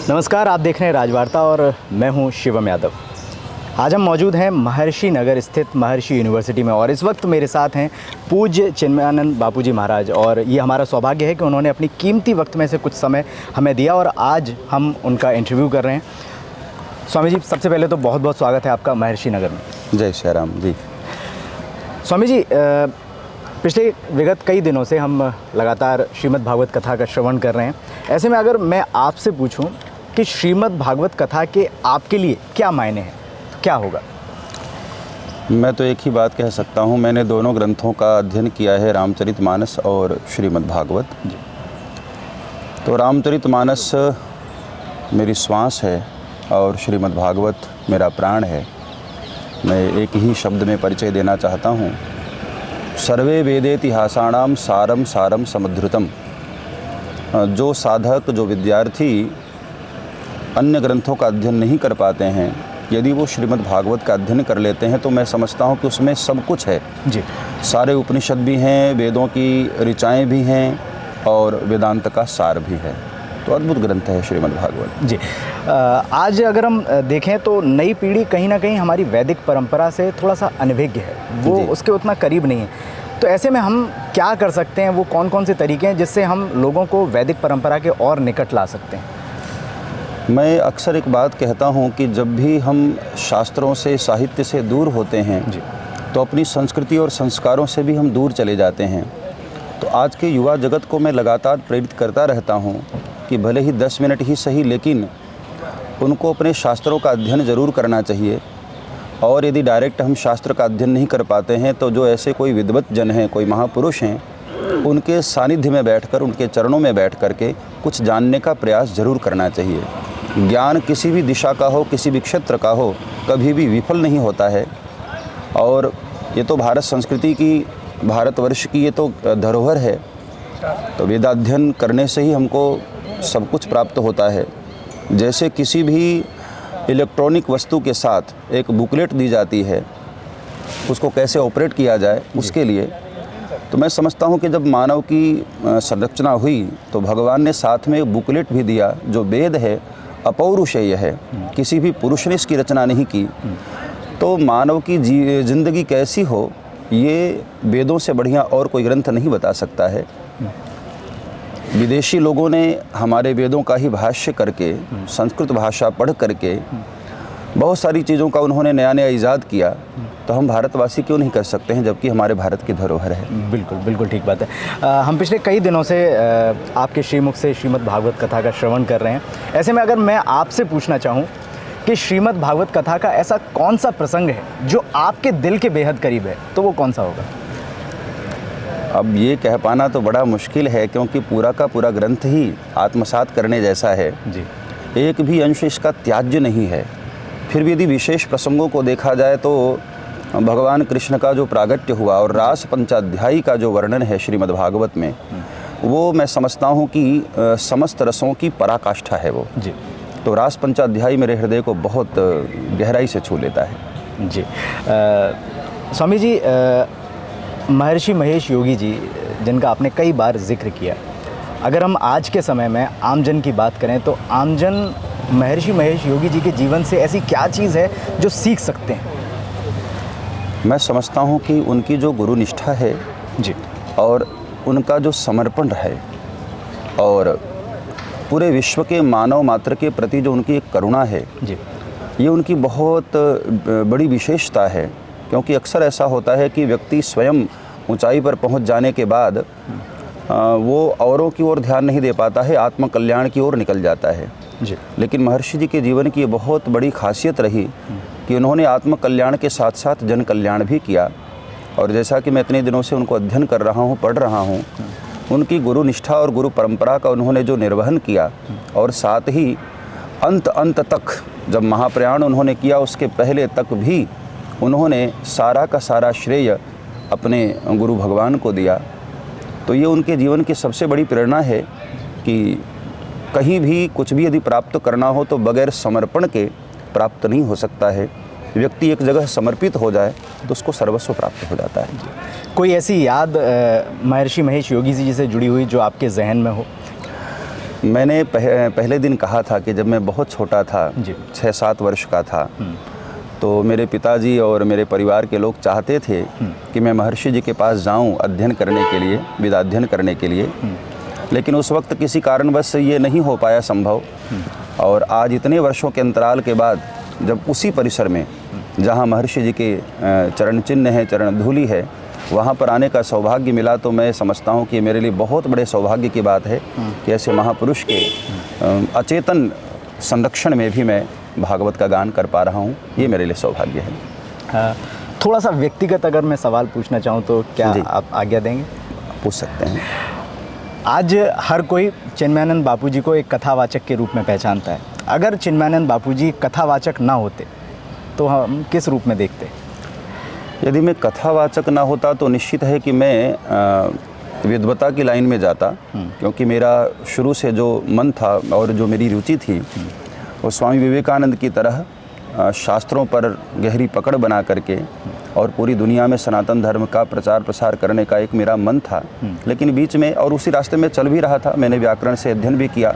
नमस्कार, आप देख रहे हैं राजवार्ता और मैं हूं शिवम यादव। आज हम मौजूद हैं महर्षि नगर स्थित महर्षि यूनिवर्सिटी में और इस वक्त मेरे साथ हैं पूज्य चिन्मयानंद बापूजी महाराज। और ये हमारा सौभाग्य है कि उन्होंने अपनी कीमती वक्त में से कुछ समय हमें दिया और आज हम उनका इंटरव्यू कर रहे हैं। स्वामी जी, सबसे पहले तो बहुत बहुत स्वागत है आपका महर्षि नगर में। जय श्री राम जी। स्वामी जी, पिछले विगत कई दिनों से हम लगातार श्रीमद् भागवत कथा का श्रवण कर रहे हैं। ऐसे में अगर मैं आपसे पूछूं कि श्रीमद् भागवत कथा के आपके लिए क्या मायने हैं, क्या होगा? मैं तो एक ही बात कह सकता हूँ, मैंने दोनों ग्रंथों का अध्ययन किया है, रामचरितमानस और श्रीमद् भागवत। तो रामचरितमानस मेरी श्वास है और श्रीमद् भागवत मेरा प्राण है। मैं एक ही शब्द में परिचय देना चाहता हूँ, सर्वे वेदेतिहासाणाम सारम सारम समुद्धृतम। जो साधक, जो विद्यार्थी अन्य ग्रंथों का अध्ययन नहीं कर पाते हैं, यदि वो श्रीमद् भागवत का अध्ययन कर लेते हैं तो मैं समझता हूँ कि उसमें सब कुछ है जी। सारे उपनिषद भी हैं, वेदों की ऋचाएँ भी हैं और वेदांत का सार भी है। तो अद्भुत ग्रंथ है श्रीमद् भागवत जी। आज अगर हम देखें तो नई पीढ़ी कहीं ना कहीं हमारी वैदिक परंपरा से थोड़ा सा अनभिज्ञ है, वो उसके उतना करीब नहीं है। तो ऐसे में हम क्या कर सकते हैं, वो कौन कौन से तरीके हैं जिससे हम लोगों को वैदिक परंपरा के और निकट ला सकते हैं? मैं अक्सर एक बात कहता हूँ कि जब भी हम शास्त्रों से, साहित्य से दूर होते हैं जी, तो अपनी संस्कृति और संस्कारों से भी हम दूर चले जाते हैं। तो आज के युवा जगत को मैं लगातार प्रेरित करता रहता हूँ कि भले ही 10 मिनट ही सही, लेकिन उनको अपने शास्त्रों का अध्ययन ज़रूर करना चाहिए। और यदि डायरेक्ट हम शास्त्र का अध्ययन नहीं कर पाते हैं तो जो ऐसे कोई विद्वत जन हैं, कोई महापुरुष हैं, उनके सानिध्य में बैठकर, उनके चरणों में बैठ कर के कुछ जानने का प्रयास ज़रूर करना चाहिए। ज्ञान किसी भी दिशा का हो, किसी भी क्षेत्र का हो, कभी भी विफल नहीं होता है। और ये तो भारत संस्कृति की, भारतवर्ष की ये तो धरोहर है। तो वेदाध्ययन करने से ही हमको सब कुछ प्राप्त होता है। जैसे किसी भी इलेक्ट्रॉनिक वस्तु के साथ एक बुकलेट दी जाती है, उसको कैसे ऑपरेट किया जाए उसके लिए, तो मैं समझता हूँ कि जब मानव की संरचना हुई तो भगवान ने साथ में एक बुकलेट भी दिया। जो वेद है अपौरुषेय है, किसी भी पुरुष ने इसकी रचना नहीं की। तो मानव की जिंदगी कैसी हो, ये वेदों से बढ़िया और कोई ग्रंथ नहीं बता सकता है। विदेशी लोगों ने हमारे वेदों का ही भाष्य करके, संस्कृत भाषा पढ़ करके बहुत सारी चीज़ों का उन्होंने नया नया ईजाद किया। तो हम भारतवासी क्यों नहीं कर सकते हैं, जबकि हमारे भारत की धरोहर है। बिल्कुल बिल्कुल ठीक बात है। हम पिछले कई दिनों से आपके श्रीमुख से श्रीमद् भागवत कथा का श्रवण कर रहे हैं। ऐसे में अगर मैं आपसे पूछना चाहूँ कि श्रीमद् भागवत कथा का ऐसा कौन सा प्रसंग है जो आपके दिल के बेहद करीब है, तो वो कौन सा होगा? अब ये कह पाना तो बड़ा मुश्किल है, क्योंकि पूरा का पूरा ग्रंथ ही आत्मसात करने जैसा है जी। एक भी अंश इसका त्याज्य नहीं है। फिर भी यदि विशेष प्रसंगों को देखा जाए तो भगवान कृष्ण का जो प्रागट्य हुआ और रास पंचाध्यायी का जो वर्णन है श्रीमद् भागवत में, वो मैं समझता हूँ कि समस्त रसों की पराकाष्ठा है वो जी। तो रास पंचाध्यायी मेरे हृदय को बहुत गहराई से छू लेता है जी। स्वामी जी, महर्षि महेश योगी जी, जिनका आपने कई बार जिक्र किया, अगर हम आज के समय में आमजन की बात करें तो आमजन महर्षि महेश योगी जी के जीवन से ऐसी क्या चीज़ है जो सीख सकते हैं? मैं समझता हूँ कि उनकी जो गुरु निष्ठा है जी, और उनका जो समर्पण है, और पूरे विश्व के मानव मात्र के प्रति जो उनकी एक करुणा है जी, ये उनकी बहुत बड़ी विशेषता है। क्योंकि अक्सर ऐसा होता है कि व्यक्ति स्वयं ऊंचाई पर पहुंच जाने के बाद वो औरों की ओर ध्यान नहीं दे पाता है, आत्मकल्याण की ओर निकल जाता है जी। लेकिन महर्षि जी के जीवन की ये बहुत बड़ी खासियत रही कि उन्होंने आत्मकल्याण के साथ साथ जन कल्याण भी किया। और जैसा कि मैं इतने दिनों से उनको अध्ययन कर रहा हूँ, पढ़ रहा हूँ, उनकी गुरु निष्ठा और गुरु परंपरा का उन्होंने जो निर्वहन किया, और साथ ही अंत तक, जब महाप्रयाण उन्होंने किया उसके पहले तक भी उन्होंने सारा का सारा श्रेय अपने गुरु भगवान को दिया। तो ये उनके जीवन की सबसे बड़ी प्रेरणा है कि कहीं भी कुछ भी यदि प्राप्त करना हो तो बगैर समर्पण के प्राप्त नहीं हो सकता है। व्यक्ति एक जगह समर्पित हो जाए तो उसको सर्वस्व प्राप्त हो जाता है। कोई ऐसी याद महर्षि महेश योगी जी से जुड़ी हुई जो आपके जहन में हो? मैंने पहले दिन कहा था कि जब मैं बहुत छोटा था, जी। 6-7 वर्ष का था, तो मेरे पिताजी और मेरे परिवार के लोग चाहते थे कि मैं महर्षि जी के पास जाऊं अध्ययन करने के लिए, वेदाध्ययन करने के लिए। लेकिन उस वक्त किसी कारणवश ये नहीं हो पाया संभव। और आज इतने वर्षों के अंतराल के बाद जब उसी परिसर में जहाँ महर्षि जी के चरण चिन्ह है, चरण धूलि है, वहाँ पर आने का सौभाग्य मिला, तो मैं समझता हूँ कि मेरे लिए बहुत बड़े सौभाग्य की बात है कि ऐसे महापुरुष के अचेतन संरक्षण में भी मैं भागवत का गान कर पा रहा हूँ। ये मेरे लिए सौभाग्य है। थोड़ा सा व्यक्तिगत अगर मैं सवाल पूछना चाहूँ तो क्या जी। आप आज्ञा देंगे? पूछ सकते हैं। आज हर कोई चिन्मयानंद बापू जी को एक कथावाचक के रूप में पहचानता है। अगर चिन्मयानंद बापू जी कथावाचक ना होते तो हम किस रूप में देखते? यदि मैं कथावाचक ना होता तो निश्चित है कि मैं विद्वता की लाइन में जाता, क्योंकि मेरा शुरू से जो मन था और जो मेरी रुचि थी वो स्वामी विवेकानंद की तरह शास्त्रों पर गहरी पकड़ बना करके और पूरी दुनिया में सनातन धर्म का प्रचार प्रसार करने का एक मेरा मन था। लेकिन बीच में, और उसी रास्ते में चल भी रहा था, मैंने व्याकरण से अध्ययन भी किया,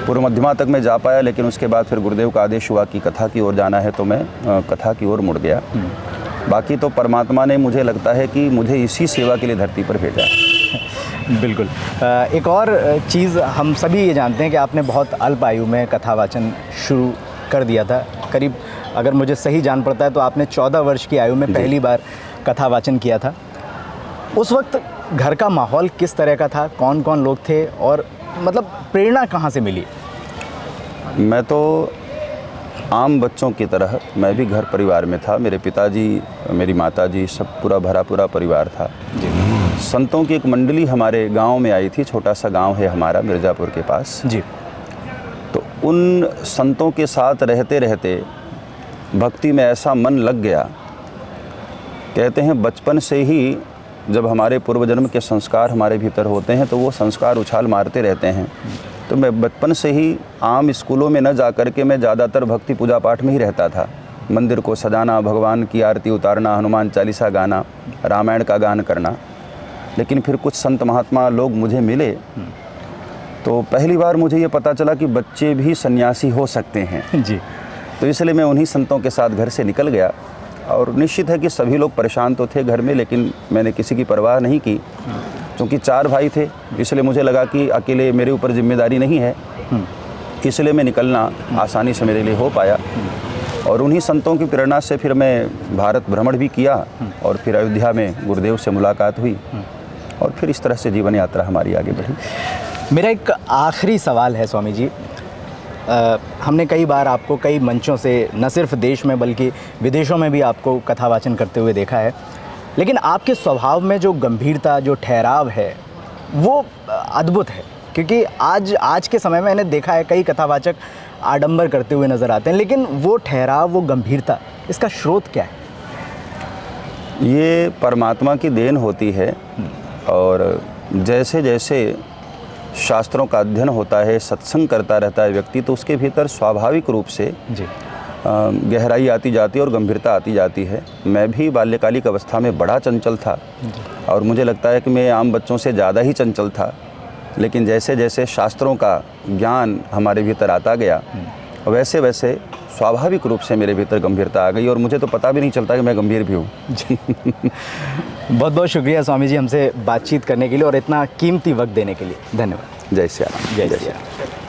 पूर्व मध्यमा तक मैं जा पाया। लेकिन उसके बाद फिर गुरुदेव का आदेश हुआ कि कथा की ओर जाना है, तो मैं कथा की ओर मुड़ गया। बाकी तो परमात्मा ने, मुझे लगता है कि मुझे इसी सेवा के लिए धरती पर भेजा है। बिल्कुल। एक और चीज़ हम सभी ये जानते हैं कि आपने बहुत अल्प आयु में कथावाचन शुरू कर दिया था। करीब, अगर मुझे सही जान पड़ता है, तो आपने 14 वर्ष की आयु में पहली बार कथावाचन किया था। उस वक्त घर का माहौल किस तरह का था? कौन कौन लोग थे? और मतलब प्रेरणा कहाँ से मिली? मैं तो आम बच्चों की तरह, मैं भी घर परिवार में था। मेरे पिताजी, मेरी माताजी, सब पूरा भरा पूरा परिवार था। संतों की एक मंडली हमारे गांव में आई थी। छोटा सा गांव है हमारा, मिर्ज़ापुर के पास जी। तो उन संतों के साथ रहते रहते भक्ति में ऐसा मन लग गया। कहते हैं बचपन से ही जब हमारे पूर्व जन्म के संस्कार हमारे भीतर होते हैं तो वो संस्कार उछाल मारते रहते हैं। तो मैं बचपन से ही आम स्कूलों में न जा कर के मैं ज़्यादातर भक्ति पूजा पाठ में ही रहता था। मंदिर को सजाना, भगवान की आरती उतारना, हनुमान चालीसा गाना, रामायण का गान करना। लेकिन फिर कुछ संत महात्मा लोग मुझे मिले, तो पहली बार मुझे ये पता चला कि बच्चे भी सन्यासी हो सकते हैं। जी। तो इसलिए मैं उन्हीं संतों के साथ घर से निकल गया। और निश्चित है कि सभी लोग परेशान तो थे घर में, लेकिन मैंने किसी की परवाह नहीं की, क्योंकि 4 भाई थे। इसलिए मुझे लगा कि अकेले मेरे ऊपर जिम्मेदारी नहीं है, इसलिए मैं निकलना आसानी से मेरे लिए हो पाया। और उन्हीं संतों की प्रेरणा से फिर मैं भारत भ्रमण भी किया, और फिर अयोध्या में गुरुदेव से मुलाकात हुई, और फिर इस तरह से जीवन यात्रा हमारी आगे बढ़ी। मेरा एक आखिरी सवाल है स्वामी जी। हमने कई बार आपको कई मंचों से, न सिर्फ देश में बल्कि विदेशों में भी आपको कथावाचन करते हुए देखा है, लेकिन आपके स्वभाव में जो गंभीरता, जो ठहराव है, वो अद्भुत है। क्योंकि आज के समय में मैंने देखा है कई कथावाचक आडंबर करते हुए नज़र आते हैं, लेकिन वो ठहराव, वो गंभीरता, इसका स्रोत क्या है? ये परमात्मा की देन होती है। और जैसे जैसे शास्त्रों का अध्ययन होता है, सत्संग करता रहता है व्यक्ति, तो उसके भीतर स्वाभाविक रूप से जी गहराई आती जाती है और गंभीरता आती जाती है। मैं भी बाल्यकालिक अवस्था में बड़ा चंचल था, और मुझे लगता है कि मैं आम बच्चों से ज़्यादा ही चंचल था। लेकिन जैसे जैसे शास्त्रों का ज्ञान हमारे भीतर आता गया, वैसे वैसे स्वाभाविक रूप से मेरे भीतर गंभीरता आ गई, और मुझे तो पता भी नहीं चलता कि मैं गंभीर भी हूँ। बहुत बहुत शुक्रिया स्वामी जी हमसे बातचीत करने के लिए और इतना कीमती वक्त देने के लिए। धन्यवाद। जय श्री राम। जय श्री राम।